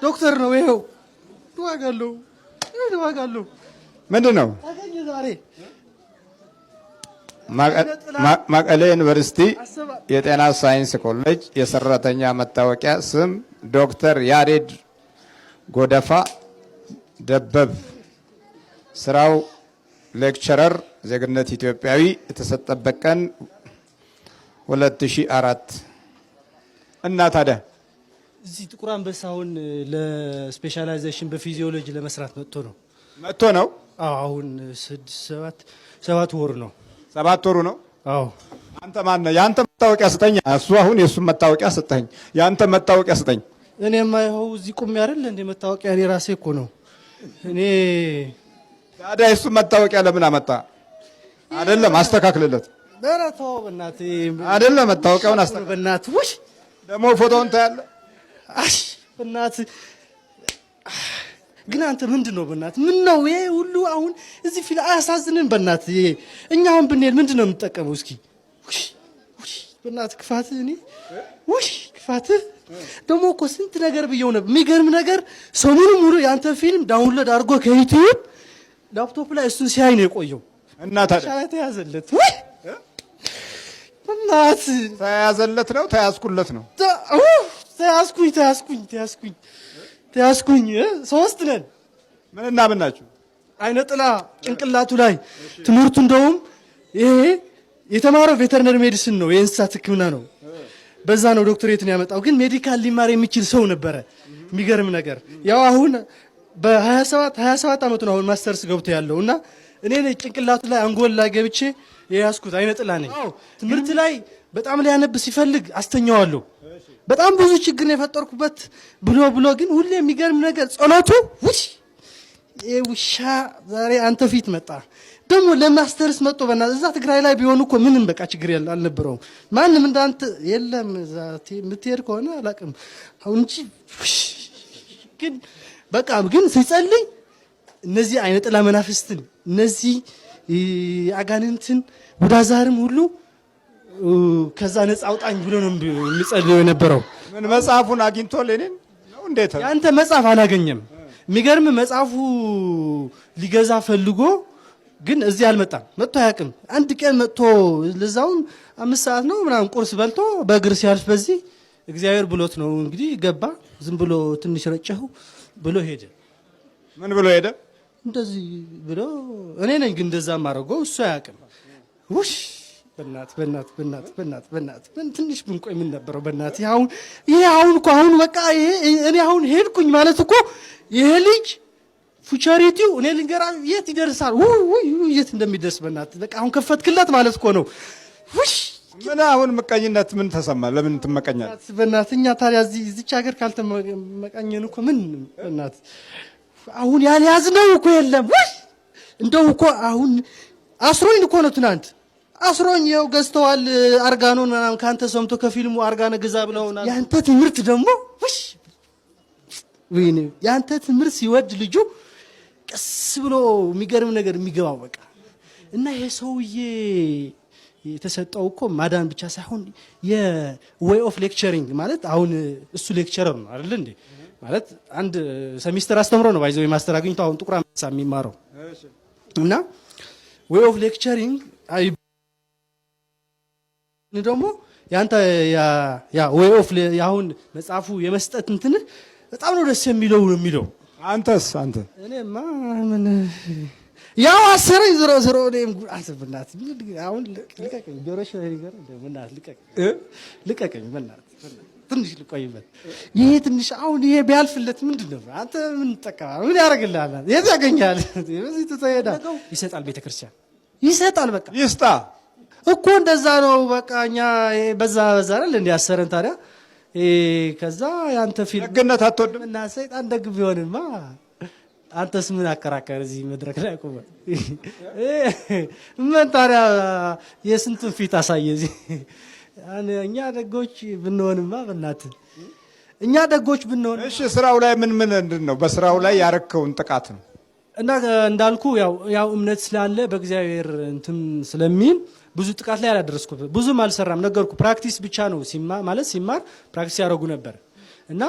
ዶክተር ነው ይሄው ዋጋለሁ ምንድነው ታገኘ ዛሬ መቀሌ ዩኒቨርሲቲ የጤና ሳይንስ ኮሌጅ የሰራተኛ መታወቂያ ስም ዶክተር ያሬድ ጎደፋ ደበብ ስራው ሌክቸረር ዜግነት ኢትዮጵያዊ የተሰጠበት ቀን 2004 እና ታዲያ እዚህ ጥቁር አንበሳውን ለስፔሻላይዜሽን በፊዚዮሎጂ ለመስራት መጥቶ ነው አሁን 7 ወር ነው 7 ወሩ ነው አዎ አንተ ማን ነህ ያንተ መታወቂያ ስጠኝ እሱ አሁን የሱን መታወቂያ ስጠኝ ያንተ መታወቂያ ስጠኝ እኔማ ይኸው እዚህ ቁም አይደል እንደ መታወቂያ እኔ ራሴ እኮ ነው እኔ ታዲያ የሱ መታወቂያ ለምን አመጣ አይደለም አስተካክልለት በራታው በእናት አይደለም መታወቂያውን አስተካክል በእናት ውሽ ደግሞ ፎቶውን ታያለ አሽ በእናት ግን አንተ ምንድነው በእናት ምን ነው ይሄ ሁሉ አሁን እዚህ ፊል አያሳዝንን በእናት እኛ አሁን ብንሄድ ምንድነው የምንጠቀመው እስኪ ውሽ በእናት ክፋት እኔ ውሽ ክፋት ደግሞ እኮ ስንት ነገር ብየው ነበር የሚገርም ነገር ሰሞኑን ሙሉ ያንተ ፊልም ዳውንሎድ አድርጎ ከዩቲዩብ ላፕቶፕ ላይ እሱን ሲያይ ነው የቆየው እና ታዲያ ተያዘለት በእናት ተያዘለት ነው ተያዝኩለት ነው ተያዝኩኝ 3 ነን ምንና ምን ናችሁ አይነ ጥላ ጭንቅላቱ ላይ ትምህርቱ እንደውም ይሄ የተማረው ቬተርነሪ ሜዲሲን ነው የእንስሳት ሕክምና ነው በዛ ነው ዶክተሬትን ያመጣው ግን ሜዲካል ሊማር የሚችል ሰው ነበረ የሚገርም ነገር ያው አሁን በ27 አመቱ ነው አሁን ማስተርስ ገብቶ ያለውና እኔ ጭንቅላቱ ላይ አንጎል ላይ ገብቼ የያዝኩት አይነ ጥላ ነኝ ትምህርት ላይ በጣም ሊያነብ ሲፈልግ አስተኛዋለሁ በጣም ብዙ ችግር ነው የፈጠርኩበት ብሎ ግን ሁሌ የሚገርም ነገር ጸሎቱ ውሻ ዛሬ አንተ ፊት መጣ ደግሞ ለማስተርስ መጥቶ በእናት እዛ ትግራይ ላይ ቢሆን እኮ ምንም በቃ ችግር አልነበረውም ማንም እንዳንተ የለም ዛቲ ምትሄድ ከሆነ አላቅም አሁን እንጂ ግን በቃ ግን ሲጸልይ እነዚህ አይነ ጥላ መናፍስትን እነዚህ አጋንንትን ወዳዛርም ሁሉ ከዛ ነፃ አውጣኝ ብሎ ነው የሚጸልየው የነበረው ምን መጽሐፉን አግኝቶ ለኔን ነው እንዴት ያንተ መጽሐፍ አላገኘም የሚገርም መጽሐፉ ሊገዛ ፈልጎ ግን እዚህ አልመጣም መጥቶ አያውቅም አንድ ቀን መጥቶ ለዛውን 5 ሰዓት ነው ምናምን ቁርስ በልቶ በእግር ሲያልፍ በዚህ እግዚአብሔር ብሎት ነው እንግዲህ ገባ ዝም ብሎ ትንሽ ረጨው ብሎ ሄደ ምን ብሎ ሄደ እንደዚህ ብሎ እኔ ነኝ ግን እንደዛ ማረገው እሱ አያውቅም ውሽ በእናት ትንሽ ብንቆይ ምን ነበረው በእናት ይሄ አሁን እኮ አሁን በቃ እኔ አሁን ሄድኩኝ ማለት እኮ ይሄ ልጅ ፉቸሪቲው እኔ ልንገራ የት ይደርሳል የት እንደሚደርስ በእናት በቃ አሁን ከፈትክለት ማለት እኮ ነው ውሽ ምን አሁን መቀኝነት ምን ተሰማ ለምን ትመቀኛል በእናት እኛ ታዲያ እዚች ሀገር ካልተመቀኘን እኮ ምን በእናት አሁን ያልያዝነው እኮ የለም እንደው እኮ አሁን አስሮኝ እኮ ነው ትናንት አስሮኝ ይኸው ገዝተዋል አርጋኖን ምናምን ካንተ ሰምቶ ከፊልሙ አርጋነ ግዛ ብለውናል ያንተ ትምህርት ደግሞ ወይኔ ያንተ ትምህርት ሲወድ ልጁ ቀስ ብሎ የሚገርም ነገር የሚገባው በቃ እና ይሄ ሰውዬ የተሰጠው እኮ ማዳን ብቻ ሳይሆን የዌይ ኦፍ ሌክቸሪንግ ማለት አሁን እሱ ሌክቸረር ነው አይደል እንዴ ማለት አንድ ሴሚስተር አስተምሮ ነው ባይዘው ማስተር አግኝቶ አሁን ጥቁር አንበሳ የሚማረው እና ዌይ ኦፍ ሌክቸሪንግ አይ ደግሞ ያንተ ያ ዌይ ኦፍ ያሁን መጽሐፉ የመስጠት እንትን በጣም ነው ደስ የሚለው አንተስ እኔማ ምን ያው አሰረኝ ዝሮ እኔም አስብናት አሁን ልቀቀኝ ጆሮሽ ነገር እንደምናት ልቀቀኝ በእናት ትንሽ ልቆይበት ይሄ ትንሽ አሁን ይሄ ቢያልፍለት ምንድነው አንተ ምን ተጠቀማ ምን ያደርግልሃል የት ያገኛል በዚህ ተተሄዳ ይሰጣል ቤተክርስቲያን ይሰጣል በቃ ይስጣ እኮ እንደዛ ነው በቃ እኛ በዛ አይደል እንዴ ያሰረን ታዲያ ከዛ ያንተ ፊልም ደግነት አትወድም እና ሰይጣን ደግ ቢሆንማ አንተስ ምን አከራከር እዚህ መድረክ ላይ ቆመ ምን ታዲያ የስንቱን ፊት አሳየ እዚህ እኛ ደጎች ብንሆንማ በእናት እኛ ደጎች ብንሆን እሺ ስራው ላይ ምን እንደነው በስራው ላይ ያረከውን ጥቃት ነው እና እንዳልኩ ያው እምነት ስላለ በእግዚአብሔር እንትን ስለሚል ብዙ ጥቃት ላይ አላደረስኩት ብዙም አልሰራም ነገርኩ ፕራክቲስ ብቻ ነው ሲማር ፕራክቲስ ያደርጉ ነበር እና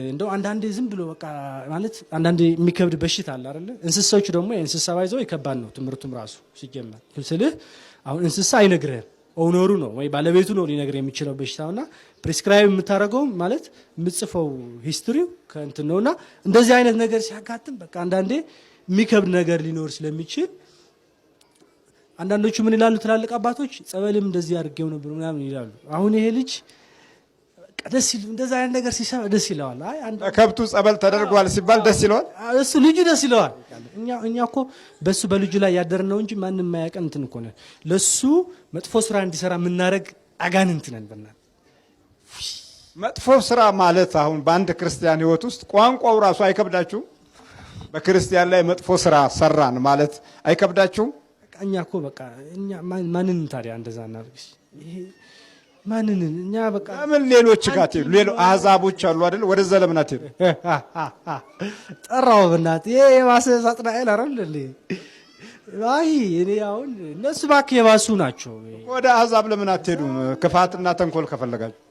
እንደው አንዳንዴ ዝም ብሎ በቃ ማለት አንዳንዴ የሚከብድ በሽታ አለ አይደለ? እንስሳዎቹ ደግሞ የእንስሳ ባይዘው ይከባድ ነው ትምህርቱም ራሱ ሲጀመር ስልህ አሁን እንስሳ አይነግርህም ኦነሩ ነው ወይ ባለቤቱ ነው ሊነግር የሚችለው በሽታውና ፕሪስክራይብ የምታደርገው ማለት የምጽፈው ሂስትሪው ከእንትን ነውና እንደዚህ አይነት ነገር ሲያጋጥም በቃ አንዳንዴ የሚከብድ ነገር ሊኖር ስለሚችል አንዳንዶቹ ምን ይላሉ ትላልቅ አባቶች ጸበልም እንደዚህ አድርጌው ነበር ምናምን ይላሉ። አሁን ይሄ ልጅ ደስ ይል እንደዛ አይነት ነገር ሲሰማ ደስ ይለዋል። አይ አንድ ከብቱ ጸበል ተደርጓል ሲባል ደስ ይለዋል። እሱ ልጁ ደስ ይለዋል። እኛ እኮ በሱ በልጁ ላይ ያደረነው እንጂ ማንንም ማያቀን እንትን እኮ ነን። ለሱ መጥፎ ስራ እንዲሰራ የምናደርግ አጋንንት ነን። በእናትህ መጥፎ ስራ ማለት አሁን በአንድ ክርስቲያን ህይወት ውስጥ ቋንቋው ራሱ አይከብዳችሁ? በክርስቲያን ላይ መጥፎ ስራ ሰራን ማለት አይከብዳችሁ? እኛ እኮ በቃ እኛ ማንን ታዲያ እንደዛ እናርግሽ? ይሄ ማንን እኛ በቃ ምን ሌሎች ጋር ትሄዱ ሌሎ አህዛቦች አሉ አይደል? ወደዛ ለምን አትሄዱ? ጠራው በእናትህ ይሄ የባሰ ሳጥናኤል አይደል እንዴ? አይ እኔ አሁን እነሱ ባክ የባሱ ናቸው። ወደ አህዛብ ለምን አትሄዱ? ክፋትና ተንኮል ከፈለጋችሁ።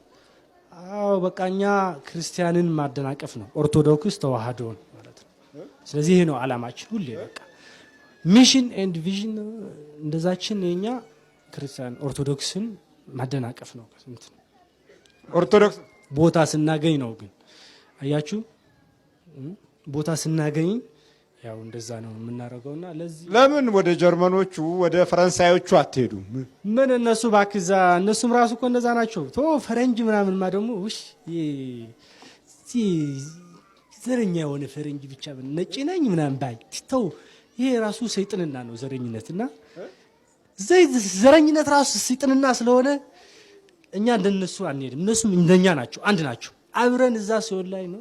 አዎ በቃ እኛ ክርስቲያንን ማደናቀፍ ነው፣ ኦርቶዶክስ ተዋህዶን ማለት ነው። ስለዚህ ይሄ ነው አላማችን ሁሌ በቃ ሚሽን ኤንድ ቪዥን እንደዛችን የኛ ክርስቲያን ኦርቶዶክስን ማደናቀፍ ነው። ኦርቶዶክስ ቦታ ስናገኝ ነው ግን አያችሁ ቦታ ስናገኝ ያው እንደዛ ነው የምናደርገውና ለዚህ ለምን ወደ ጀርመኖቹ ወደ ፈረንሳዮቹ አትሄዱም? ምን እነሱ ባክዛ እነሱም ራሱ እኮ እንደዛ ናቸው። ቶ ፈረንጅ ምናምን ደግሞ ውሽ ዘረኛ የሆነ ፈረንጅ ብቻ ነጭ ነኝ ምናምን ባይ ተው ይሄ ራሱ ሰይጣንና ነው ዘረኝነትና ዘረኝነት ራሱ ሰይጣንና ስለሆነ እኛ እንደነሱ አንሄድም። እነሱም እንደኛ ናቸው፣ አንድ ናቸው። አብረን እዛ ሲሆን ላይ ነው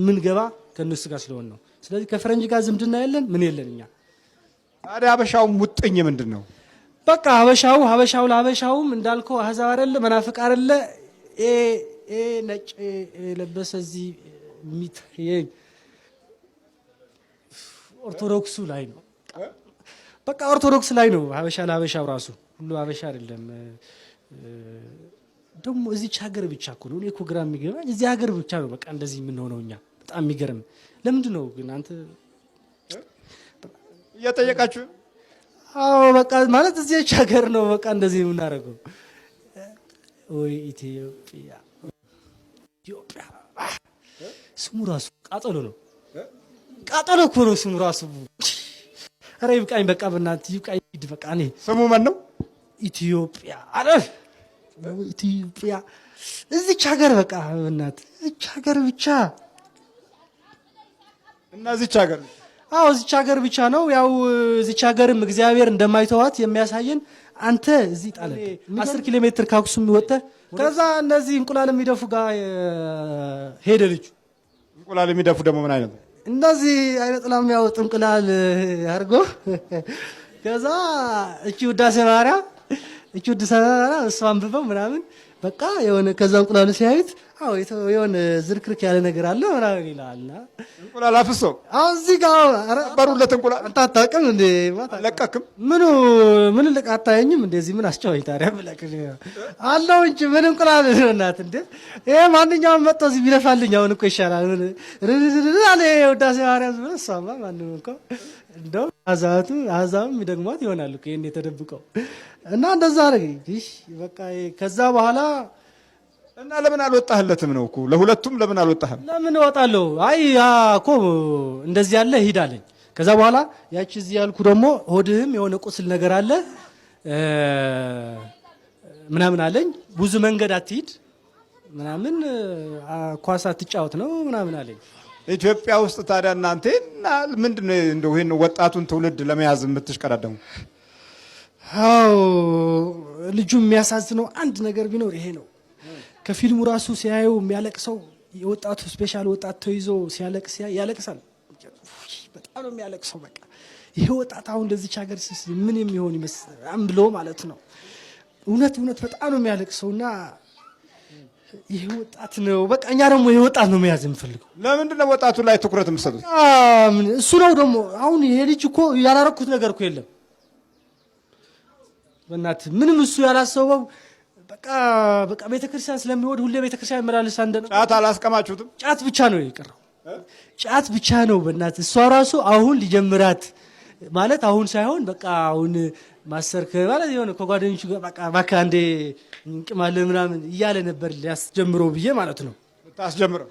ምን ገባ ከነሱ ጋር ስለሆነ ነው። ስለዚህ ከፈረንጅ ጋር ዝምድና ያለን ምን የለን እኛ። ታዲያ ሀበሻው ሙጥኝ ምንድነው? በቃ ሀበሻው ለሀበሻውም እንዳልከው አህዛብ አይደለ መናፍቅ አይደለ ነጭ ለበሰ እዚህ የሚታየኝ ኦርቶዶክሱ ላይ ነው። በቃ ኦርቶዶክስ ላይ ነው። ሀበሻ ለሀበሻው ራሱ ሁሉ ሀበሻ አይደለም። ደግሞ እዚች ሀገር ብቻ እኮ ነው። እኔ እኮ ግራ የሚገባኝ እዚህ ሀገር ብቻ ነው በቃ እንደዚህ የምንሆነው እኛ። በጣም የሚገርም ለምንድን ነው ግን አንተ እየጠየቃችሁ? አዎ በቃ ማለት እዚች ሀገር ነው በቃ እንደዚህ የምናደርገው። ወይ ኢትዮጵያ ስሙ ራሱ ቃጠሎ ነው። ቃጠሎ እኮ ነው ስሙ ራሱ። ኧረ ይብቃኝ በቃ በእናትህ ይብቃኝ። በቃ እኔ ስሙ ማን ነው? ኢትዮጵያ አረ ኢትዮጵያ እዚች ሀገር በቃ በእናትህ እዚች ሀገር ብቻ እና እዚች ሀገር አዎ እዚች ሀገር ብቻ ነው። ያው እዚች ሀገርም እግዚአብሔር እንደማይተዋት የሚያሳየን አንተ እዚህ ጣለ 10 ኪሎ ሜትር ከአክሱም ወጥተህ ከዛ እነዚህ እንቁላል የሚደፉ ጋር ሄደ ልጁ። እንቁላል የሚደፉ ደግሞ ምን አይነት እንደዚህ አይነት ጥላም ያወጡ እንቁላል አድርጎ ከዛ እቺ ውዳሴ ማርያም እሷ አንብበው ምናምን በቃ የሆነ ከዛ እንቁላሉ ሲያዩት አዎ የሆነ ዝርክርክ ያለ ነገር አለ ምናምን ይላልና እንቁላል አፍሶ አዎ እዚህ ጋር አረበሩለት እንቁላል አታጣቅም እንዴ ለቀክም ምን ለቃታየኝም እንደዚህ ምን አስጨዋይ ታዲያ ብለክ አለው እንጂ ምን እንቁላል እናት እንዴ ይሄ ማንኛውም መጥቶ እዚህ ቢለፋልኝ አሁን እኮ ይሻላል አለ ውዳሴ ማርያም ብለሳማ ማንንም እኮ እንደው አዛም ይደግሟት ይሆናል እኮ ይሄን የተደብቀው እና እንደዛ አረጋግሽ በቃ ከዛ በኋላ እና ለምን አልወጣህለትም ነው እኮ ለሁለቱም ለምን አልወጣህም? ለምን እወጣለሁ? አይ እኮ እንደዚህ ያለ ሂዳለኝ። ከዛ በኋላ ያቺ እዚህ ያልኩ ደግሞ ሆድህም የሆነ ቁስል ነገር አለ ምናምን አለኝ። ብዙ መንገድ አትሂድ ምናምን ኳስ አትጫወት ነው ምናምን አለኝ። ኢትዮጵያ ውስጥ ታዲያ እናንተ ምንድነው እንደው ይሄን ወጣቱን ትውልድ ለመያዝ የምትሽቀዳደሙ? አዎ ልጁ የሚያሳዝነው አንድ ነገር ቢኖር ይሄ ነው። ከፊልሙ ራሱ ሲያየው የሚያለቅሰው የወጣቱ ስፔሻል ወጣት ተይዞ ሲያለቅስ ያለቅሳል። በጣም ነው የሚያለቅሰው። በቃ ይሄ ወጣት አሁን ለዚች ሀገር ምን የሚሆን ይመስላል ብሎ ማለት ነው። እውነት በጣም ነው የሚያለቅሰውና ይሄ ወጣት ነው በቃ እኛ ደግሞ ይሄ ወጣት ነው መያዝ የምፈልገው። ለምንድን ነው ወጣቱ ላይ ትኩረት የምትሰጡት? እሱ ነው ደግሞ አሁን ይሄ ልጅ እኮ ያላረኩት ነገር እኮ የለም በእናትህ ምንም እሱ ያላሰበው በቃ ቤተክርስቲያን ስለሚወድ ሁሌ ቤተክርስቲያን ይመላለስ። ጫት አላስቀማችሁትም? ጫት ብቻ ነው የቀረው፣ ጫት ብቻ ነው በእናት እሷ ራሱ አሁን ሊጀምራት ማለት አሁን ሳይሆን በቃ አሁን ማስተር ማለት የሆነ ከጓደኞቹ በቃ ባካ አንዴ እንቅማለ ምናምን እያለ ነበር ሊያስጀምረው ብዬ ማለት ነው። ታስጀምረው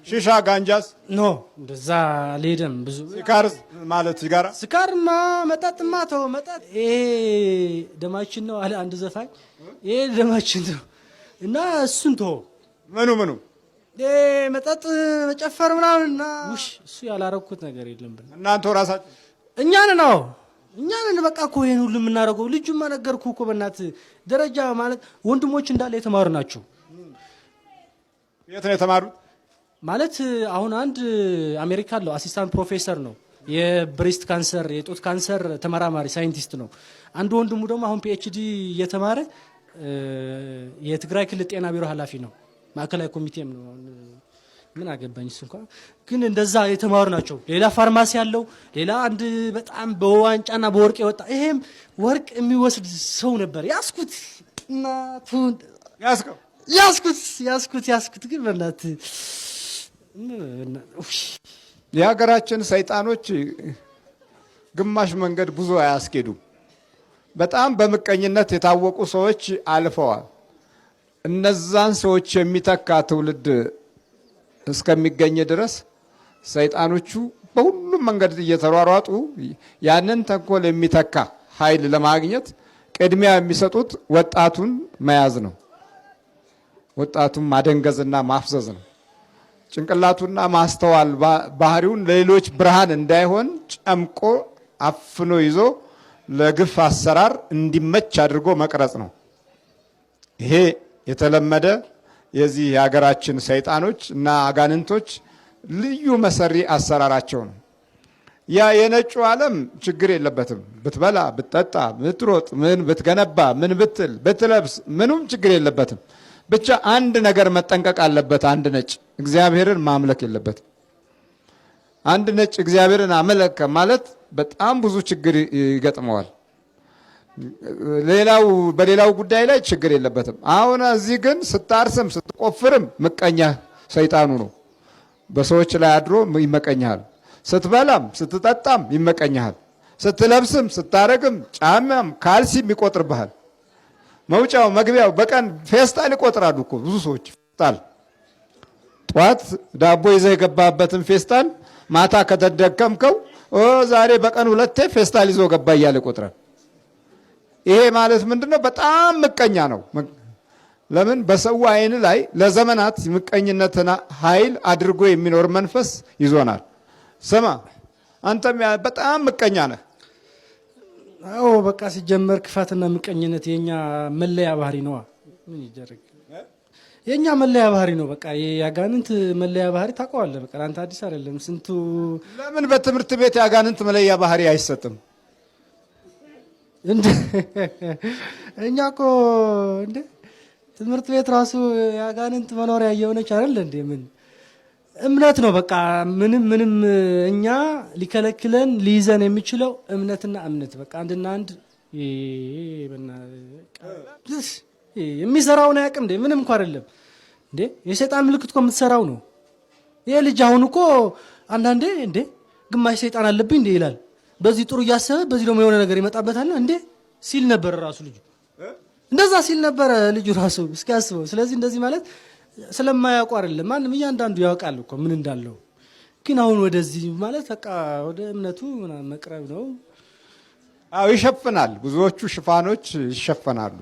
ሺሻ ጋንጃስ ኖ እንደዛ አልሄደም። ብዙ ሲካር ማለት ሲጋራ ስካርማ መጠጥማ ተው መጠጥ ይሄ ደማችን ነው አለ አንድ ዘፋኝ። ይሄ ደማችን ነው እና እሱን ተው። ምኑ መጠጥ መጨፈር ምናምንና ውሽ እሱ ያላረኩት ነገር የለም። እናንተ ራሳችሁ እኛን በቃ እኮ ይሄን ሁሉ የምናደርገው ልጁማ ነገርኩህ እኮ በእናት ደረጃ ማለት ወንድሞች እንዳለ የተማሩ ናቸው። የት ነው የተማሩት? ማለት አሁን አንድ አሜሪካ አለው አሲስታንት ፕሮፌሰር ነው የብሬስት ካንሰር የጡት ካንሰር ተመራማሪ ሳይንቲስት ነው። አንድ ወንድሙ ደግሞ አሁን ፒኤችዲ እየተማረ የትግራይ ክልል ጤና ቢሮ ኃላፊ ነው። ማዕከላዊ ኮሚቴም ነው። ምን አገባኝስ እንኳን ግን እንደዛ የተማሩ ናቸው። ሌላ ፋርማሲ ያለው ሌላ አንድ በጣም በዋንጫና በወርቅ የወጣ ይሄም ወርቅ የሚወስድ ሰው ነበር። ያስኩት እናቱን ያስኩት ግን በእናት የሀገራችን ሰይጣኖች ግማሽ መንገድ ብዙ አያስኬዱም። በጣም በምቀኝነት የታወቁ ሰዎች አልፈዋል። እነዛን ሰዎች የሚተካ ትውልድ እስከሚገኝ ድረስ ሰይጣኖቹ በሁሉም መንገድ እየተሯሯጡ ያንን ተንኮል የሚተካ ኃይል ለማግኘት ቅድሚያ የሚሰጡት ወጣቱን መያዝ ነው። ወጣቱን ማደንገዝና ማፍዘዝ ነው። ጭንቅላቱና ማስተዋል ባህሪውን ለሌሎች ብርሃን እንዳይሆን ጨምቆ አፍኖ ይዞ ለግፍ አሰራር እንዲመች አድርጎ መቅረጽ ነው። ይሄ የተለመደ የዚህ የሀገራችን ሰይጣኖች እና አጋንንቶች ልዩ መሰሪ አሰራራቸው ነው። ያ የነጩ ዓለም ችግር የለበትም። ብትበላ፣ ብትጠጣ፣ ብትሮጥ፣ ምን ብትገነባ፣ ምን ብትል፣ ብትለብስ ምንም ችግር የለበትም። ብቻ አንድ ነገር መጠንቀቅ አለበት። አንድ ነጭ እግዚአብሔርን ማምለክ የለበትም። አንድ ነጭ እግዚአብሔርን አመለከ ማለት በጣም ብዙ ችግር ይገጥመዋል። በሌላው ጉዳይ ላይ ችግር የለበትም። አሁን እዚህ ግን ስታርስም ስትቆፍርም ምቀኛ ሰይጣኑ ነው። በሰዎች ላይ አድሮ ይመቀኛል። ስትበላም ስትጠጣም ይመቀኛል። ስትለብስም ስታረግም ጫማም ካልሲም ይቆጥርብሃል። መውጫው መግቢያው በቀን ፌስታል ይቆጥራሉ እኮ ብዙ ሰዎች። ፌስታል ጧት ዳቦ ይዘህ የገባበትን ፌስታል ማታ ከተደከምከው ዛሬ በቀን 2 ፌስታል ይዞ ገባ እያለ ይቆጥራል። ይሄ ማለት ምንድነው? በጣም ምቀኛ ነው። ለምን? በሰው አይን ላይ ለዘመናት ምቀኝነትና ኃይል አድርጎ የሚኖር መንፈስ ይዞናል። ስማ አንተም በጣም ምቀኛ ነህ። አዎ በቃ ሲጀመር ክፋትና ምቀኝነት የኛ መለያ ባህሪ ነው። ምን ይደረግ? የኛ መለያ ባህሪ ነው። በቃ የአጋንንት መለያ ባህሪ ታውቀዋለህ። በቃ አንተ አዲስ አይደለም ስንቱ። ለምን በትምህርት ቤት የአጋንንት መለያ ባህሪ አይሰጥም? እኛ እኮ እንደ ትምህርት ቤት ራሱ የአጋንንት መኖሪያ እየሆነች አይደል እንዴ? ምን እምነት ነው። በቃ ምንም እኛ ሊከለክለን ሊይዘን የሚችለው እምነትና እምነት በቃ አንድና አንድ የሚሰራውን አያውቅም እንዴ? ምንም እንኳን አይደለም እንዴ? የሰይጣን ምልክት እኮ የምትሰራው ነው። ይሄ ልጅ አሁን እኮ አንዳንዴ እንዴ ግማሽ ሰይጣን አለብኝ እንዴ ይላል። በዚህ ጥሩ እያሰበ በዚህ ደግሞ የሆነ ነገር ይመጣበታል እንዴ ሲል ነበር ራሱ ልጁ። እንደዛ ሲል ነበር ልጁ ራሱ እስኪያስበው። ስለዚህ እንደዚህ ማለት ስለማያውቁ አይደለም። ማንም እያንዳንዱ ያውቃል እኮ ምን እንዳለው። ግን አሁን ወደዚህ ማለት በቃ ወደ እምነቱ መቅረብ ነው። አዎ ይሸፍናል። ብዙዎቹ ሽፋኖች ይሸፈናሉ።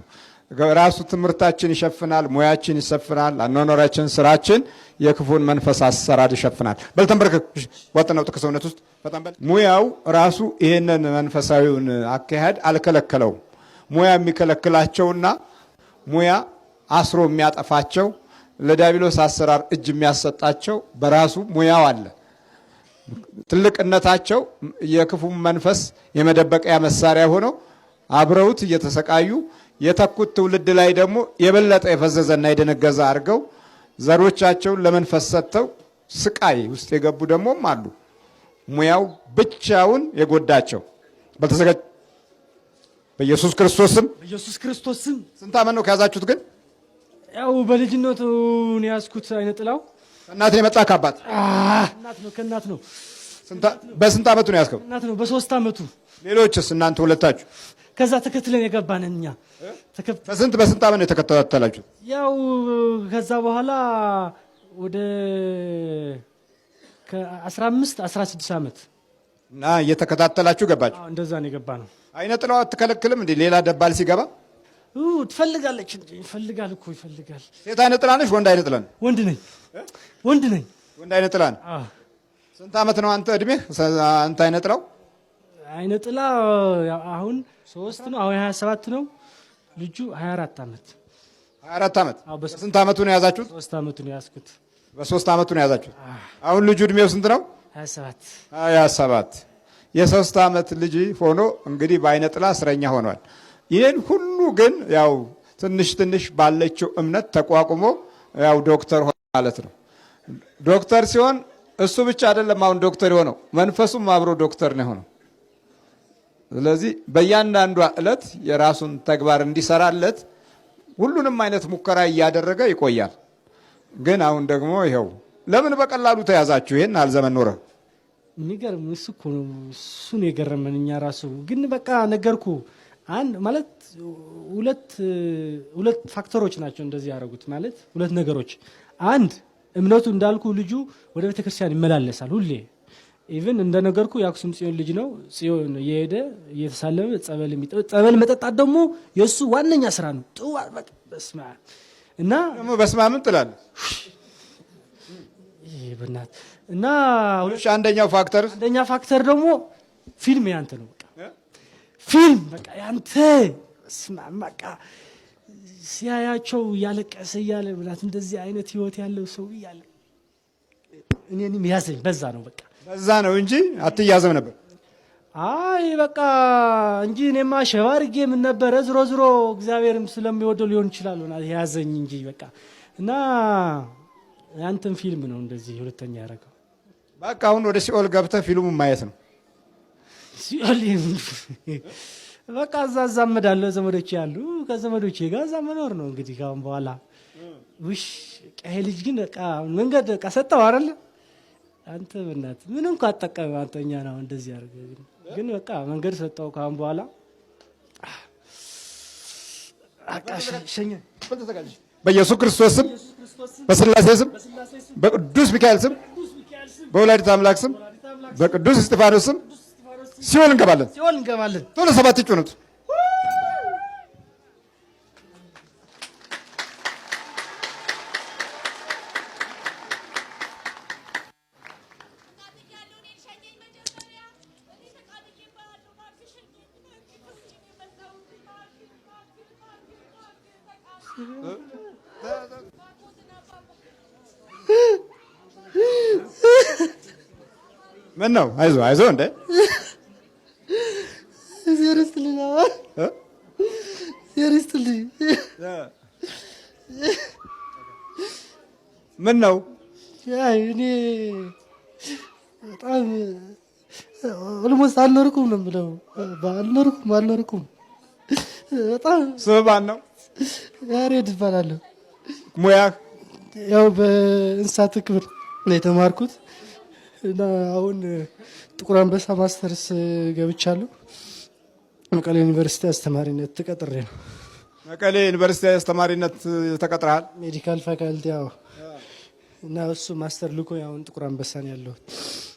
ራሱ ትምህርታችን ይሸፍናል፣ ሙያችን ይሸፍናል፣ አኗኗራችን፣ ስራችን የክፉን መንፈስ አሰራር ይሸፍናል። በልተንበርከክ ወጥነው ከሰውነት ውስጥ በጣም ሙያው ራሱ ይሄንን መንፈሳዊውን አካሄድ አልከለከለውም። ሙያ የሚከለክላቸውና ሙያ አስሮ የሚያጠፋቸው ለዲያብሎስ አሰራር እጅ የሚያሰጣቸው በራሱ ሙያው አለ። ትልቅነታቸው የክፉ መንፈስ የመደበቂያ መሳሪያ ሆነው አብረውት እየተሰቃዩ የተኩት ትውልድ ላይ ደግሞ የበለጠ የፈዘዘና የደነገዘ አድርገው ዘሮቻቸውን ለመንፈስ ሰጥተው ስቃይ ውስጥ የገቡ ደግሞም አሉ። ሙያው ብቻውን የጎዳቸው በኢየሱስ ክርስቶስ ስም በኢየሱስ ክርስቶስ ስም። ስንት ዓመት ነው ከያዛችሁት ግን? ያው በልጅነቱ ነው ያስኩት አይነ ጥላው። እናት የመጣ ከአባት እናት ነው ከእናት ነው። በስንት አመቱ ነው ያስከው? እናት ነው በ3 አመቱ። ሌሎችስ እናንተ ሁለታችሁ? ከዛ ተከትለን የገባን እኛ። በስንት አመት ነው የተከታተላችሁ? ያው ከዛ በኋላ ወደ ከ15 16 አመት እና እየተከታተላችሁ ገባችሁ? እንደዛ ነው የገባ ነው። አይነ ጥላው አትከለክልም እንዴ? ሌላ ደባል ሲገባ ትፈልጋለች እንዴ? ይፈልጋል እኮ ይፈልጋል። ሴት አይነ ጥላ ነሽ? ወንድ አይነ ጥላ ነሽ? ወንድ ነኝ። ወንድ አይነ ጥላ ነህ? ስንት አመት ነው አንተ እድሜህ? አንተ አይነ ጥላው? አይነ ጥላ አሁን 3 ነው። አሁን 27 ነው። ልጁ 24 አመት። 24 አመት። ስንት አመቱ ነው ያዛችሁት? 3 አመቱ ነው ያዝኩት። በ3 አመቱ ነው ያዛችሁት። አሁን ልጁ እድሜው ስንት ነው? 27። 27 የ3 አመት ልጅ ሆኖ እንግዲህ በአይነ ጥላ እስረኛ ሆኗል። ይህን ሁሉ ግን ያው ትንሽ ባለችው እምነት ተቋቁሞ ያው ዶክተር ሆነ ማለት ነው። ዶክተር ሲሆን እሱ ብቻ አይደለም አሁን ዶክተር የሆነው መንፈሱም አብሮ ዶክተር ነው የሆነው። ስለዚህ በእያንዳንዷ ዕለት የራሱን ተግባር እንዲሰራለት ሁሉንም አይነት ሙከራ እያደረገ ይቆያል። ግን አሁን ደግሞ ይኸው ለምን በቀላሉ ተያዛችሁ? ይሄን አልዘመን ኖረ። የሚገርም እሱ እኮ ነው። እሱን የገረመን እኛ ራሱ ግን በቃ ነገርኩ። አንድ ማለት ሁለት ፋክተሮች ናቸው እንደዚህ ያደረጉት። ማለት ሁለት ነገሮች። አንድ እምነቱ እንዳልኩ ልጁ ወደ ቤተክርስቲያን ይመላለሳል ሁሌ። ኢቭን እንደነገርኩ የአክሱም ጽዮን ልጅ ነው። ጽዮን እየሄደ እየተሳለመ ጸበል መጠጣት ደግሞ የእሱ ዋነኛ ስራ ነው። በስመ አብ እና ደግሞ በስመ አብ ምን ትላለህ? በእናትህ እና አንደኛው ፋክተር ደግሞ ፊልም ያንተ ነው። ፊልም በቃ ያንተ በቃ ሲያያቸው እያለቀሰ እያለ ብላት እንደዚህ አይነት ህይወት ያለው ሰው እያለ እኔንም ያዘኝ። በዛ ነው እንጂ አትያዘም ነበር። አይ በቃ እንጂ እኔማ ሸባ አድርጌ ምን ነበረ። ዝሮ እግዚአብሔርም ስለሚወደው ሊሆን ይችላል ያዘኝ እንጂ በቃ እና ያንተን ፊልም ነው እንደዚህ ሁለተኛ ያደረገው። በቃ አሁን ወደ ሲኦል ገብተህ ፊልሙን ማየት ነው። ሲኦል በቃ እዛ እዛመዳለሁ። ዘመዶቼ ያሉ ከዘመዶቼ ጋር እዛ መኖር ነው እንግዲህ ካሁን በኋላ። ውሽ ቀይ ልጅ ግን በቃ መንገድ በቃ ሰጠው አይደል አንተ በእናትህ ምን እንኳን አጠቀም አንተኛ ነው እንደዚህ አድርገህ ግን በቃ መንገድ ሰጠው ካሁን በኋላ። አቃሽ ሸኘ በኢየሱስ ክርስቶስ ስም፣ በስላሴ ስም፣ በቅዱስ ሚካኤል ስም፣ በወላዲተ አምላክ ስም፣ በቅዱስ እስጢፋኖስ ስም ሲኦል እንገባለን። ቶሎ 7 ጩኑት። ምን ነው? አይዞህ እንደ ምን ነው? እኔ በጣም ኦልሞስት አልኖርኩም ነው የምለው። አልኖርኩም በጣም ስባን ነው። ያሬድ እባላለሁ። ሙያህ? ያው በእንስሳት ሕክምና ነው የተማርኩት እና አሁን ጥቁር አንበሳ ማስተርስ ገብቻለሁ። መቀሌ ዩኒቨርሲቲ አስተማሪነት ተቀጥሬ ነው። መቀሌ ዩኒቨርሲቲ አስተማሪነት ተቀጥረሃል? ሜዲካል ፋካልቲ። ያው እና እሱ ማስተር ልኮ አሁን ጥቁር አንበሳ ነው ያለሁት።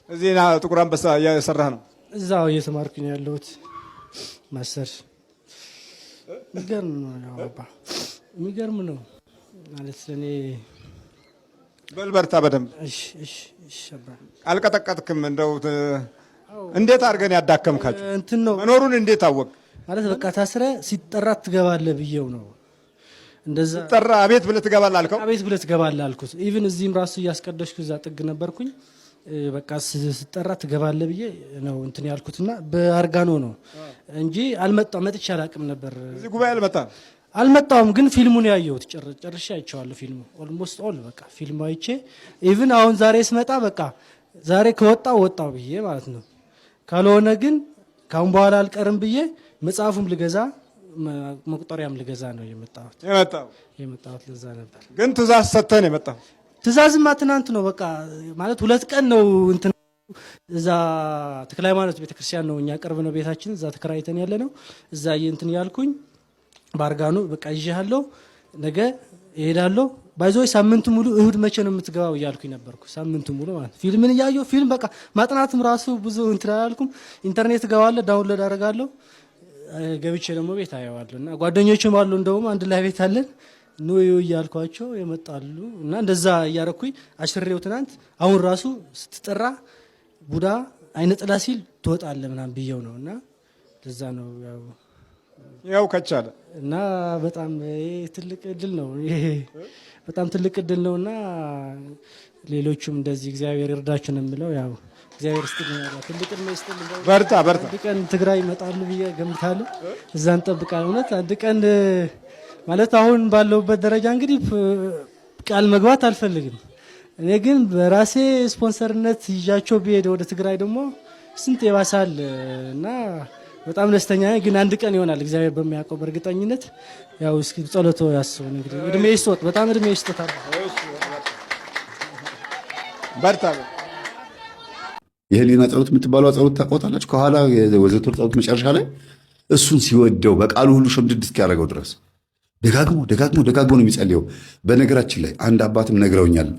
እዚህ ጥቁር አንበሳ እየሰራህ ነው? እዛው እየተማርኩ ነው ያለሁት ማስተር። የሚገርም ነው ማለት ለእኔ። በል በርታ በደንብ። አልቀጠቀጥክም? እንደው እንዴት አድርገን ያዳከምካችሁ? እንትን ነው መኖሩን እንዴት አወቅ? ማለት በቃ ታስረ ሲጠራ ትገባለህ ብዬው ነው እንደዛ። ሲጠራ አቤት ብለህ ትገባለህ አልከው? አቤት ብለህ ትገባለህ አልኩት። ኢቭን እዚህም ራሱ እያስቀደሽኩ እዛ ጥግ ነበርኩኝ። በቃ ሲጠራ ትገባለህ ብዬ ነው እንትን ያልኩትና በአርጋኖ ነው እንጂ አልመጣም። መጥቼ አላውቅም ነበር። እዚህ ጉባኤ አልመጣሁም፣ ግን ፊልሙን ያየሁት ጨርሼ አይቼዋለሁ። ፊልሙ ኦልሞስት ኦል በቃ ፊልሙ አይቼ ኢቭን አሁን ዛሬ ስመጣ በቃ ዛሬ ከወጣው ብዬ ማለት ነው። ካልሆነ ግን ካሁን በኋላ አልቀርም ብዬ መጽሐፉም ልገዛ መቁጠሪያም ልገዛ ነው የመጣሁት። ለዛ ነበር። ግን ትእዛዝ ሰጥተህ ነው የመጣው? ትእዛዝማ ትናንት ነው በቃ ማለት 2 ቀን ነው እንትን እዛ ተክለ ሃይማኖት ቤተክርስቲያን ነው፣ እኛ ቅርብ ነው ቤታችን፣ እዛ ተከራይተን ያለ ነው። እዛ እንትን ያልኩኝ ባርጋኑ በቃ ይዤሃለሁ፣ ነገ እሄዳለሁ። ባይዞይ ሳምንቱ ሙሉ እሁድ መቼ ነው የምትገባው እያልኩኝ ነበርኩ። ሳምንቱ ሙሉ ማለት ፊልምን እያየሁ ፊልም በቃ ማጥናትም ራሱ ብዙ እንትን አላልኩም። ኢንተርኔት እገባለሁ፣ ዳውንሎድ አደርጋለሁ፣ ገብቼ ደግሞ ቤት አየዋለሁ። እና ጓደኞችም አሉ እንደውም አንድ ላይ ቤት አለን ኑ እያልኳቸው ይመጣሉ። እና እንደዛ እያረኩኝ አሽሬው ትናንት አሁን ራሱ ስትጠራ ቡዳ አይነ ጥላ ሲል ትወጣለህ ምናምን ብየው ነው። እና ለዛ ነው ያው ከቻለ እና በጣም ትልቅ እድል ነው ይሄ፣ በጣም ትልቅ እድል ነው። እና ሌሎቹም እንደዚህ እግዚአብሔር ይርዳችሁ ነው የምለው። ያው እግዚአብሔር ይስጥልኝ፣ ትልቅ እድል ይስጥልኝ። በርታ። አንድ ቀን ትግራይ ይመጣሉ ብዬ ገምታለሁ። እዛ እንጠብቃለን። እውነት አንድ ቀን ማለት አሁን ባለውበት ደረጃ እንግዲህ ቃል መግባት አልፈልግም። እኔ ግን በራሴ ስፖንሰርነት ይዣቸው ቢሄድ ወደ ትግራይ ደግሞ ስንት ይባሳል። እና በጣም ደስተኛ ነኝ። ግን አንድ ቀን ይሆናል እግዚአብሔር በሚያውቀው በእርግጠኝነት። ያው እስኪ ጸሎቶ ያስቡ እንግዲህ እድሜ ይስጥ፣ በጣም እድሜ ይስጥታል። በርታ። የህሊና ጸሎት የምትባለው ጸሎት ታውቃላችሁ? ከኋላ የዘወትር ጸሎት መጨረሻ ላይ እሱን ሲወደው በቃሉ ሁሉ ሸምድድ እስኪያደርገው ድረስ ደጋግሞ ነው የሚጸልየው። በነገራችን ላይ አንድ አባትም ነግረውኛል።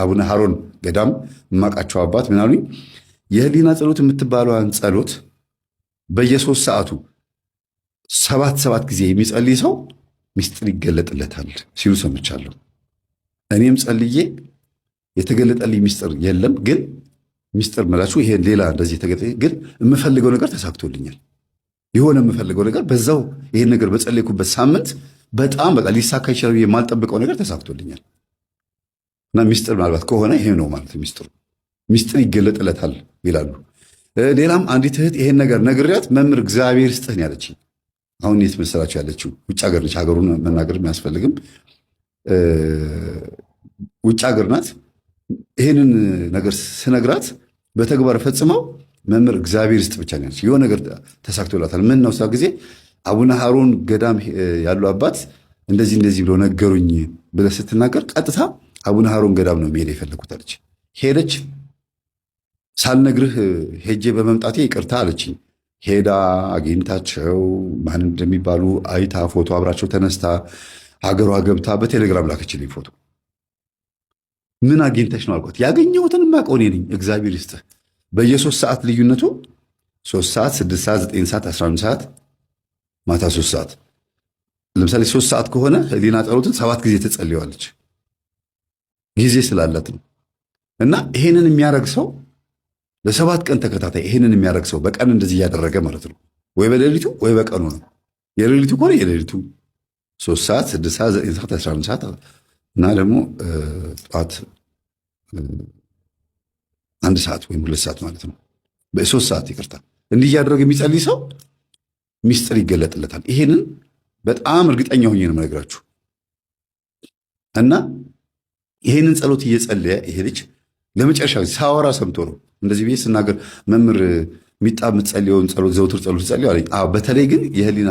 አቡነ ሀሮን ገዳም የማውቃቸው አባት ምን አሉኝ? የህሊና ጸሎት የምትባለዋን ጸሎት በየ3 ሰዓቱ 7 ጊዜ የሚጸልይ ሰው ሚስጥር ይገለጥለታል ሲሉ ሰምቻለሁ። እኔም ጸልዬ የተገለጠልኝ ሚስጥር የለም። ግን ሚስጥር መላችሁ ይሄ ሌላ እንደዚህ ግን የምፈልገው ነገር ተሳክቶልኛል። የሆነ የምፈልገው ነገር በዛው ይሄን ነገር በጸለይኩበት ሳምንት በጣም በቃ ሊሳካ ይችላል የማልጠብቀው ነገር ተሳክቶልኛል። እና ሚስጥር ምናልባት ከሆነ ይሄ ነው ማለት ሚስጥሩ፣ ሚስጥር ይገለጥለታል ይላሉ። ሌላም አንዲት እህት ይሄን ነገር ነግሬያት መምህር እግዚአብሔር ስጥህ ነው ያለችኝ። አሁን የት መሰላችሁ ያለችው? ውጭ ሀገር ነች። ሀገሩን መናገር የሚያስፈልግም ውጭ ሀገር ናት። ይሄንን ነገር ስነግራት በተግባር ፈጽመው መምህር እግዚአብሔር ስጥ ብቻ ነው ያለችኝ። የሆነ ነገር ተሳክቶላታል። ምን ነው ሳ ጊዜ አቡነ ሀሮን ገዳም ያሉ አባት እንደዚህ ብሎ ነገሩኝ ብለህ ስትናገር ቀጥታ አቡነ ሀሮን ገዳም ነው መሄድ የፈለኩት አለች። ሄደች። ሳልነግርህ ሄጄ በመምጣቴ ይቅርታ አለችኝ። ሄዳ አግኝታቸው ማን እንደሚባሉ አይታ ፎቶ አብራቸው ተነስታ ሀገሯ ገብታ በቴሌግራም ላከችልኝ ፎቶ። ምን አግኝተሽ ነው አልኳት። ያገኘሁትን ማቀው እኔ ነኝ። እግዚአብሔር ይስጥህ። በየ3 ሰዓት ልዩነቱ 3 ሰዓት፣ 6 ሰዓት፣ 9 ሰዓት፣ 11 ሰዓት፣ ማታ 3 ሰዓት። ለምሳሌ 3 ሰዓት ከሆነ ህሊና ጸሎትን 7 ጊዜ ትጸልየዋለች። ጊዜ ስላላት ነው። እና ይሄንን የሚያደርግ ሰው ለ7 ቀን ተከታታይ ይሄንን የሚያደርግ ሰው በቀን እንደዚህ እያደረገ ማለት ነው። ወይ በሌሊቱ ወይ በቀኑ ነው። የሌሊቱ ከሆነ የሌሊቱ 3 ሰዓት፣ 6 ሰዓት፣ 9 ሰዓት፣ 11 ሰዓት እና ደግሞ ጠዋት 1 ሰዓት ወይም 2 ሰዓት ማለት ነው። በ3 ሰዓት ይቅርታ፣ እንዲህ እያደረገ የሚጸልይ ሰው ሚስጥር ይገለጥለታል። ይሄንን በጣም እርግጠኛ ሆኜ ነው የምነግራችሁ። እና ይሄንን ጸሎት እየጸለየ ይሄ ልጅ ለመጨረሻ ሳወራ ሰምቶ ነው እንደዚህ ብዬ ስናገር መምህር ሚጣ የምትጸልየውን ጸሎት ዘውትር ጸሎት ጸልዩ አለኝ። በተለይ ግን የህሊና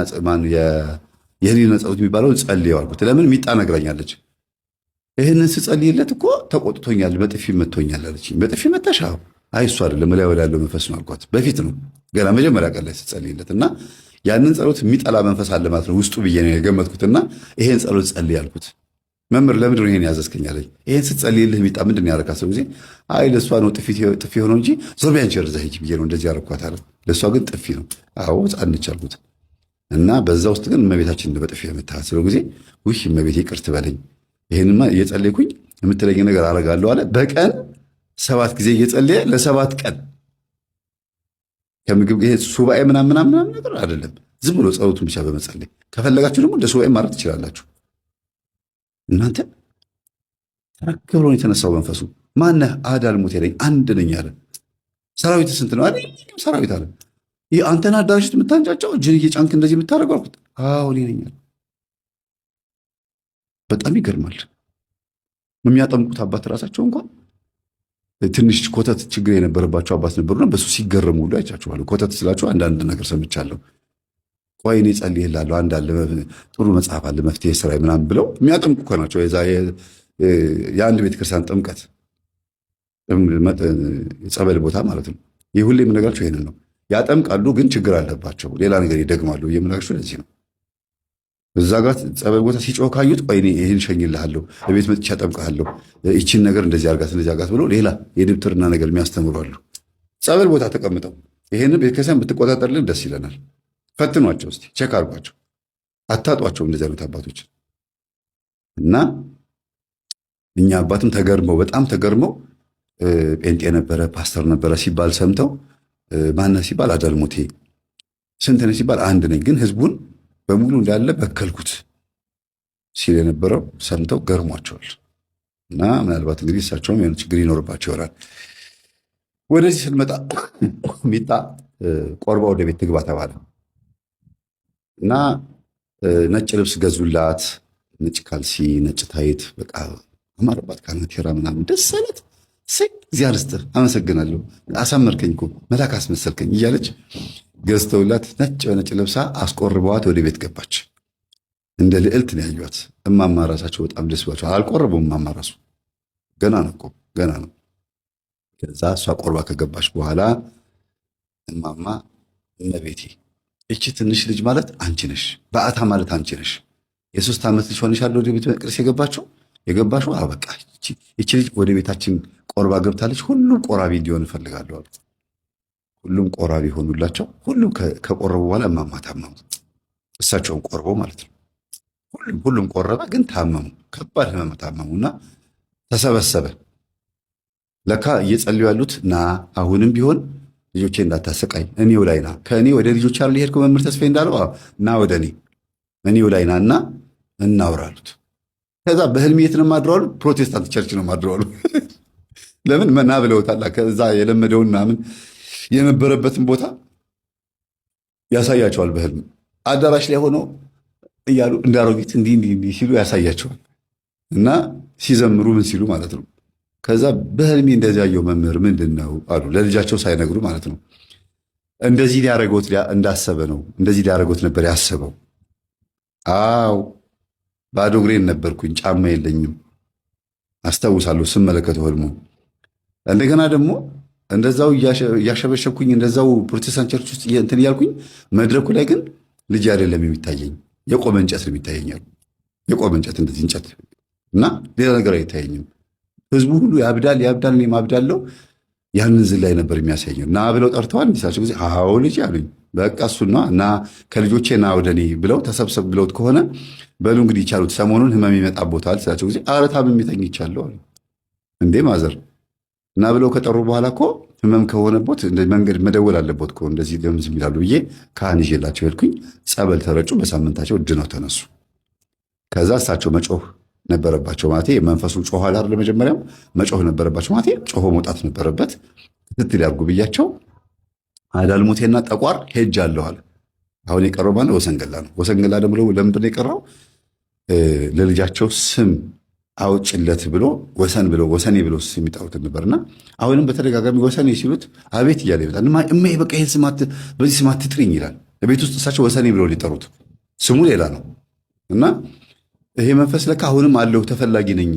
ጸሎት የሚባለውን ጸልየው አልኩት። ለምን ሚጣ ነግራኛለች። ይህንን ስጸልይለት እኮ ተቆጥቶኛል፣ በጥፊ መቶኛል አለችኝ። በጥፊ መታሽ? አይ እሱ አይደለም ላይ ያለው መንፈስ ነው አልኳት። በፊት ነው ገና መጀመሪያ ቀን ላይ ስጸልይለት እና ያንን ጸሎት የሚጠላ መንፈስ አለ ማለት ነው ውስጡ ብዬ ነው የገመትኩትና ይሄን ጸሎት ጸልይ አልኩት። መምህር ለምንድን ነው ይሄን ያዘዝከኝ አለኝ። ይሄን ስትጸልይልህ ሚጣ ምንድን ነው ያደረካት? ጊዜ አይ ለእሷ ነው ጥፊ ሆነው እንጂ ዞር ቢያን ቸር ዘህ ብዬ ነው እንደዚህ ያደረኳት አለ። ለእሷ ግን ጥፊ ነው። አዎ ሕፃን ነች አልኩት። እና በዛ ውስጥ ግን እመቤታችን በጥፊ የመታሃት ስለው ጊዜ ውይ እመቤቴ ይቅር ትበለኝ፣ ይሄንማ እየጸለይኩኝ የምትለኝ ነገር አደርጋለሁ አለ። በቀን 7 ጊዜ እየጸለየ ለ7 ቀን ከምግብ ይሄ ሱባኤ ምናምን ነገር አይደለም፣ ዝም ብሎ ጸሎቱን ብቻ በመጸለይ ከፈለጋችሁ ደግሞ እንደ ሱባኤ ማድረግ ትችላላችሁ። እናንተ ተረክ ብሎ የተነሳው መንፈሱ ማነህ? አዳል ሞት ያለኝ አንድ ነኝ አለ። ሰራዊት ስንት ነው? ሰራዊት አለ። ይህ አንተን አዳራሽ የምታንጫጫው እጅን እየጫንክ እንደዚህ የምታደርገው አልኩት። አዎ እኔ ነኝ አለ። በጣም ይገርማል። የሚያጠምቁት አባት ራሳቸው እንኳን ትንሽ ኮተት ችግር የነበረባቸው አባት ነበሩና በሱ ሲገረሙ ሁሉ አይቻችኋል። ኮተት ስላቸው አንዳንድ ነገር ሰምቻለሁ። ቆይ እኔ ጸልይልሃለሁ፣ አንድ አለ ጥሩ መጽሐፍ አለ መፍትሄ ስራ ምናምን ብለው የሚያጠምቁ እኮ ናቸው። የአንድ ቤተክርስቲያን ጥምቀት የጸበል ቦታ ማለት ነው። ይህ ሁሌ የምነግራቸው ይሄንን ነው። ያጠምቃሉ፣ ግን ችግር አለባቸው፣ ሌላ ነገር ይደግማሉ። የምነግራቸው ለዚህ ነው። እዛ ጋር ጸበል ቦታ ሲጮህ ካዩት ቆይ እኔ ይህን ሸኝልሃለሁ፣ ቤት መጥቼ አጠምቅሃለሁ፣ ይችን ነገር እንደዚህ አርጋት እንደዚህ አርጋት ብሎ ሌላ የድብትርና ነገር የሚያስተምሩ አሉ። ጸበል ቦታ ተቀምጠው ይሄንን ቤተክርስቲያን ብትቆጣጠርልን ደስ ይለናል። ፈትኗቸው እስቲ፣ ቼክ አርጓቸው፣ አታጧቸው እንደዚህ አይነት አባቶች እና እኛ አባትም ተገርመው በጣም ተገርመው ጴንጤ ነበረ ፓስተር ነበረ ሲባል ሰምተው ማነህ ሲባል አዳልሞቴ ስንት ነህ ሲባል አንድ ነኝ፣ ግን ህዝቡን በሙሉ እንዳለ በከልኩት ሲል የነበረው ሰምተው ገርሟቸዋል። እና ምናልባት እንግዲህ እሳቸውም የሆነ ችግር ይኖርባቸው ይሆናል። ወደዚህ ስንመጣ ሚጣ ቆርባ ወደ ቤት ትግባ ተባለ እና ነጭ ልብስ ገዙላት፣ ነጭ ካልሲ፣ ነጭ ታይት፣ በቃ አማረባት፣ ካናቴራ ምናምን ደስ አለት። እግዚአብሔር ይስጥህ አመሰግናለሁ፣ አሳመርከኝ እኮ መልአክ አስመሰልከኝ እያለች ገዝተውላት ነጭ በነጭ ለብሳ አስቆርበዋት ወደ ቤት ገባች። እንደ ልዕልት ነው ያዩት። እማማ ራሳቸው በጣም ደስ ብሏቸው አልቆረቡም። እማማ ራሱ ገና ነው እኮ ገና ነው። ከዛ እሷ ቆርባ ከገባች በኋላ እማማ እመቤቴ እቺ ትንሽ ልጅ ማለት አንቺ ነሽ፣ በአታ ማለት አንቺ ነሽ። የ3 ዓመት ልጅ ሆነሻል ወደ ቤተ መቅደስ የገባሽው በቃ እቺ ልጅ ወደ ቤታችን ቆርባ ገብታለች። ሁሉም ቆራቢ እንዲሆን እፈልጋለሁ አሉ። ሁሉም ቆራቢ ሆኑላቸው። ሁሉም ከቆረቡ በኋላ እማማ ታመሙ። እሳቸውን ቆርበው ማለት ነው። ሁሉም ቆረበ፣ ግን ታመሙ። ከባድ ህመም ታመሙና ተሰበሰበ። ለካ እየጸልዩ ያሉት ና አሁንም ቢሆን ልጆቼ እንዳታሰቃይ እኔው ላይ ና፣ ከእኔ ወደ ልጆች አለ ሄድኩ መምህር ተስፋዬ እንዳለው ና ወደ እኔው ላይ ና እና እናውራሉት። ከዛ በህልም የት ነው ማድረዋሉ? ፕሮቴስታንት ቸርች ነው ማድረዋሉ። ለምን መና ብለውታል። ከዛ የለመደውን ምናምን የነበረበትን ቦታ ያሳያቸዋል። በህልም አዳራሽ ላይ ሆነው እያሉ እንዳሮጊት እንዲህ ሲሉ ያሳያቸዋል። እና ሲዘምሩ ምን ሲሉ ማለት ነው። ከዛ በህልሜ እንደዚህ ያየው መምህር ምንድን ነው አሉ። ለልጃቸው ሳይነግሩ ማለት ነው። እንደዚህ ሊያረገውት እንዳሰበ ነው። እንደዚህ ሊያረገውት ነበር ያሰበው። አው ባዶ እግሬን ነበርኩኝ፣ ጫማ የለኝም አስታውሳለሁ ስመለከተው ህልሙ። እንደገና ደግሞ እንደዛው እያሸበሸብኩኝ እንደዛው ፕሮቴስታንት ቸርች ውስጥ እንትን እያልኩኝ መድረኩ ላይ ግን ልጅ አይደለም የሚታየኝ፣ የቆመ እንጨት ነው የሚታየኛል። የቆመ እንጨት እንደዚህ እንጨት እና ሌላ ነገር አይታየኝም። ህዝቡ ሁሉ ያብዳል፣ እኔም አብዳለሁ። ያንን ዝላይ ነበር የሚያሳየው። ና ብለው ጠርተዋል። እንዲሳቸው ጊዜ አዎ ልጅ አሉኝ። በቃ እሱና እና ከልጆቼ ና ወደኔ ብለው ተሰብሰብ ብለውት ከሆነ በሉ እንግዲህ ይቻሉት፣ ሰሞኑን ህመም ይመጣቦታል ስላቸው ጊዜ አረታም የሚተኝቻለሁ አሉ። እንዴ ማዘር እና ብለው ከጠሩ በኋላ እኮ ህመም ከሆነቦት መንገድ መደወል አለቦት እኮ እንደዚህ ለምን ዝም ይላሉ ብዬ ካህን ይዤላቸው ሄድኩኝ። ጸበል ተረጩ። በሳምንታቸው ድነው ተነሱ። ከዛ እሳቸው መጮህ ነበረባቸው። ማለቴ መንፈሱ ጮኋል አይደል? መጀመሪያም መጮህ ነበረባቸው። ማለቴ ጮሆ መውጣት ነበረበት። ክትትል ያርጉ ብያቸው አዳልሞቴና ጠቋር ሄጃለሁ አለ። አሁን የቀረው ማለት ወሰንገላ ነው። ወሰንገላ ደግሞ ለምንድን ነው የቀረው? ለልጃቸው ስም አውጭለት ብሎ ወሰኔ ብሎ ስም ይጠሩት ነበርና አሁንም በተደጋጋሚ ወሰኔ ሲሉት አቤት እያለ ይመጣል። እማ በቃ ይሄን ስማት በዚህ ስማት ትጥሪኝ ይላል። ቤት ውስጥ እሳቸው ወሰኔ ብለው ሊጠሩት ስሙ ሌላ ነው እና ይሄ መንፈስ ለካ አሁንም አለው፣ ተፈላጊ ነኝ፣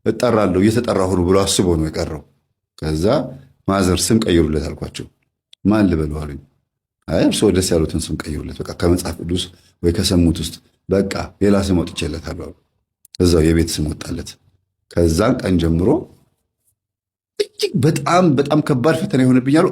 እጠራለሁ፣ እየተጠራሁ ነው ብሎ አስቦ ነው የቀረው። ከዛ ማዘር ስም ቀይሩለት አልኳቸው። ማን ልበሉ አሉኝ። አይ እርስዎ ደስ ያሉትን ስም ቀይሩለት፣ በቃ ከመጽሐፍ ቅዱስ ወይ ከሰሙት ውስጥ በቃ ሌላ ስም አውጥቼለታለሁ አሉ። እዛው የቤት ስም ወጣለት። ከዛን ቀን ጀምሮ እጅግ በጣም ከባድ ፈተና የሆነብኛሉ።